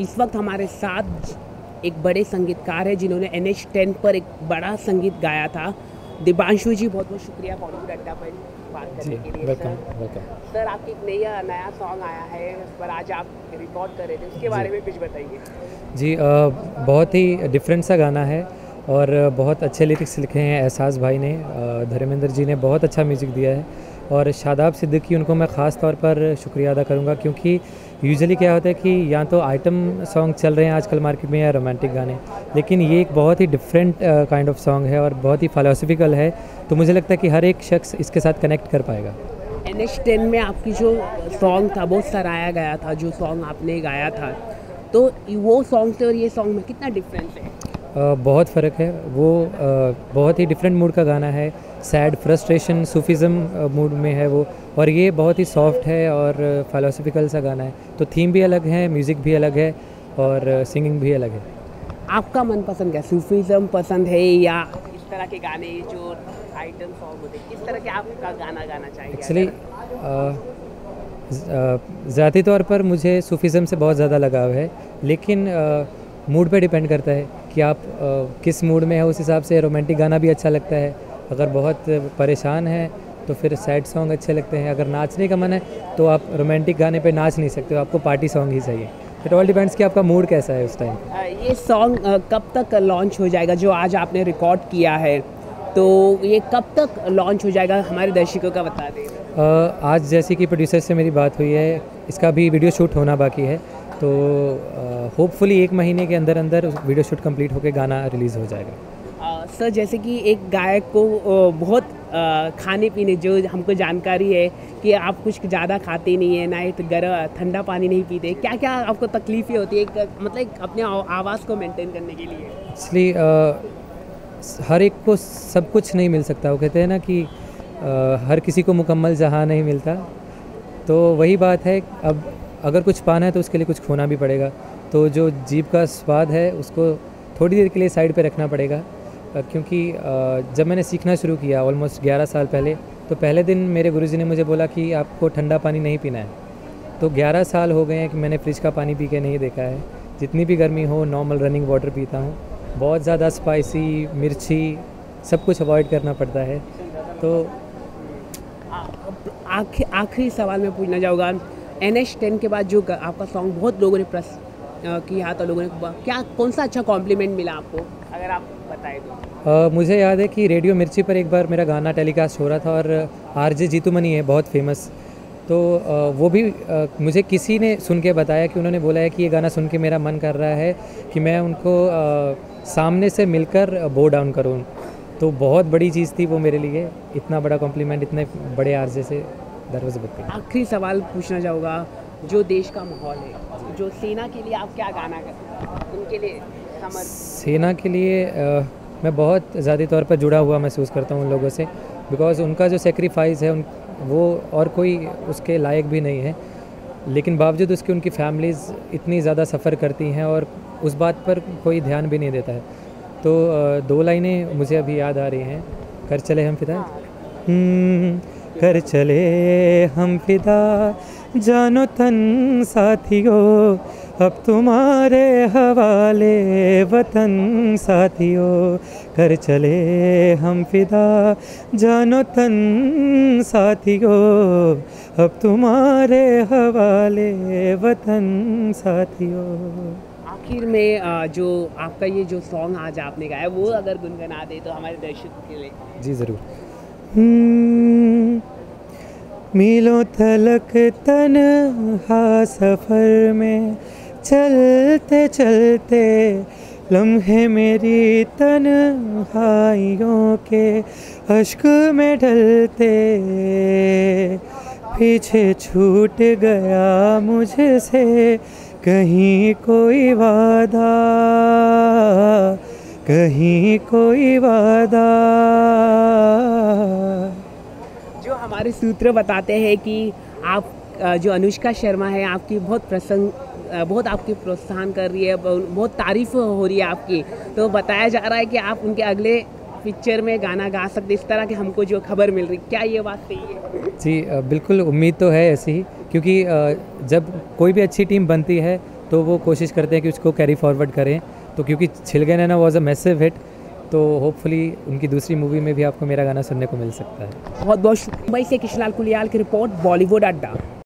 इस वक्त हमारे साथ एक बड़े संगीतकार है जिन्होंने NH10 पर एक बड़ा संगीत गाया था। दिबांशु जी, बहुत बहुत शुक्रिया बॉलीवुड अड्डा पर बात करने के लिए। सर आपकी एक नया सॉन्ग आया है, उस पर आज आप रिकॉर्ड कर रहे थे, उसके बारे में कुछ बताइए। जी, बहुत ही डिफरेंट सा गाना है और बहुत अच्छे लिरिक्स लिखे हैं एहसास भाई ने। धर्मेंद्र जी ने बहुत अच्छा म्यूज़िक दिया है और शादाब सिद्दीकी, उनको मैं ख़ास तौर पर शुक्रिया अदा करूँगा, क्योंकि यूजुअली क्या होता है कि या तो आइटम सॉन्ग चल रहे हैं आजकल मार्केट में या रोमांटिक गाने, लेकिन ये एक बहुत ही डिफरेंट काइंड ऑफ सॉन्ग है और बहुत ही फिलोसफिकल है, तो मुझे लगता है कि हर एक शख्स इसके साथ कनेक्ट कर पाएगा। NH10 में आपकी जो सॉन्ग था बहुत सराहा गया था, जो सॉन्ग आपने गाया था, तो वो सॉन्ग से और ये सॉन्ग में कितना डिफरेंस है? बहुत फ़र्क है। वो बहुत ही डिफरेंट मूड का गाना है, सैड, फ्रस्ट्रेशन, सूफिज़म मूड में है वो, और ये बहुत ही सॉफ्ट है और फिलोसफिकल सा गाना है। तो थीम भी अलग है, म्यूज़िक भी अलग है और सिंगिंग भी अलग है। आपका मनपसंद क्या, सूफिज़म पसंद है या इस तरह के गाने जो आइटम सॉन्ग होते हैं, किस तरह के आपका गाना गाना चाहिए? एक्चुअली ज़ाती तौर पर मुझे सूफिज़म से बहुत ज़्यादा लगाव है, लेकिन मूड पे डिपेंड करता है कि आप किस मूड में है, उस हिसाब से रोमांटिक गाना भी अच्छा लगता है। अगर बहुत परेशान है तो फिर सैड सॉन्ग अच्छे लगते हैं। अगर नाचने का मन है तो आप रोमांटिक गाने पे नाच नहीं सकते हो, आपको पार्टी सॉन्ग ही चाहिए। इट ऑल डिपेंड्स कि आपका मूड कैसा है उस टाइम। ये सॉन्ग कब तक लॉन्च हो जाएगा, जो आज आपने रिकॉर्ड किया है, तो ये कब तक लॉन्च हो जाएगा, हमारे दर्शकों का बता दें। आज जैसे कि प्रोड्यूसर से मेरी बात हुई है, इसका भी वीडियो शूट होना बाकी है, तो होपफुली 1 महीने के अंदर अंदर वीडियो शूट कंप्लीट होकर गाना रिलीज़ हो जाएगा। सर, जैसे कि एक गायक को बहुत खाने पीने, जो हमको जानकारी है कि आप कुछ ज़्यादा खाते नहीं हैं, ना ही तो ठंडा पानी नहीं पीते, क्या क्या आपको तकलीफ़ें होती है मतलब अपने आवाज़ को मेंटेन करने के लिए? इसलिए हर एक को सब कुछ नहीं मिल सकता। वो कहते हैं ना कि हर किसी को मुकम्मल जहां नहीं मिलता, तो वही बात है। अब अगर कुछ पाना है तो उसके लिए कुछ खोना भी पड़ेगा, तो जो जीभ का स्वाद है उसको थोड़ी देर के लिए साइड पे रखना पड़ेगा। क्योंकि जब मैंने सीखना शुरू किया ऑलमोस्ट 11 साल पहले, तो पहले दिन मेरे गुरुजी ने मुझे बोला कि आपको ठंडा पानी नहीं पीना है। तो 11 साल हो गए हैं कि मैंने फ्रिज का पानी पी के नहीं देखा है। जितनी भी गर्मी हो नॉर्मल रनिंग वाटर पीता हूँ। बहुत ज़्यादा स्पाइसी, मिर्ची, सब कुछ अवॉइड करना पड़ता है। तो आखिरी सवाल मैं पूछना चाहूँगा, NH10 के बाद जो आपका सॉन्ग बहुत लोगों ने किया था, लोगों ने क्या कौन सा अच्छा कॉम्प्लीमेंट मिला आपको, अगर आप बताएं तो? मुझे याद है कि रेडियो मिर्ची पर एक बार मेरा गाना टेलीकास्ट हो रहा था और RJ जीतू मनी है बहुत फेमस, तो वो भी मुझे किसी ने सुन के बताया कि उन्होंने बोला है कि ये गाना सुन के मेरा मन कर रहा है कि मैं उनको सामने से मिलकर बो डाउन करूँ। तो बहुत बड़ी चीज़ थी वो मेरे लिए, इतना बड़ा कॉम्प्लीमेंट इतने बड़े RJ से दरवाज़े बदते। आखिरी सवाल पूछना चाहूँगा, जो देश का माहौल है, जो सेना के लिए आप क्या गाना करते हैं, उनके लिए सेना के लिए मैं बहुत ज़्यादा तौर पर जुड़ा हुआ महसूस करता हूँ उन लोगों से, बिकॉज़ उनका जो सेक्रीफाइस है वो और कोई उसके लायक भी नहीं है, लेकिन बावजूद उसके उनकी फैमिलीज़ इतनी ज़्यादा सफ़र करती हैं और उस बात पर कोई ध्यान भी नहीं देता है। तो 2 लाइनें मुझे अभी याद आ रही हैं। कर चले हम फिदा, कर चले हम फिदा, जानो तन साथियों, अब तुम्हारे हवाले वतन साथियों। कर चले हम फिदा, जानो तन साथियों, अब तुम्हारे हवाले वतन साथियों। आखिर में जो आपका ये जो सॉन्ग आज आपने गाया, वो अगर गुनगुना दे तो हमारे दर्शकों के लिए। जी ज़रूर। मीलों तलक तन्हा सफ़र में चलते चलते लम्हे मेरी तन्हाइयों के अश्क में ढलते, पीछे छूट गया मुझसे कहीं कोई वादा, कहीं कोई वादा। जो हमारे सूत्र बताते हैं कि आप जो अनुष्का शर्मा है आपकी बहुत आपकी प्रोत्साहन कर रही है, बहुत तारीफ हो रही है आपकी, तो बताया जा रहा है कि आप उनके अगले पिक्चर में गाना गा सकते, इस तरह की हमको जो खबर मिल रही, क्या ये बात सही है? जी बिल्कुल, उम्मीद तो है ऐसी ही, क्योंकि जब कोई भी अच्छी टीम बनती है तो वो कोशिश करते हैं कि उसको कैरी फॉरवर्ड करें। तो क्योंकि छिल गए नैना वॉज अ मैसिव हिट, तो होपफुली उनकी दूसरी मूवी में भी आपको मेरा गाना सुनने को मिल सकता है। बहुत बहुत मुंबई से किशलाल कुलियाल की रिपोर्ट, बॉलीवुड अड्डा।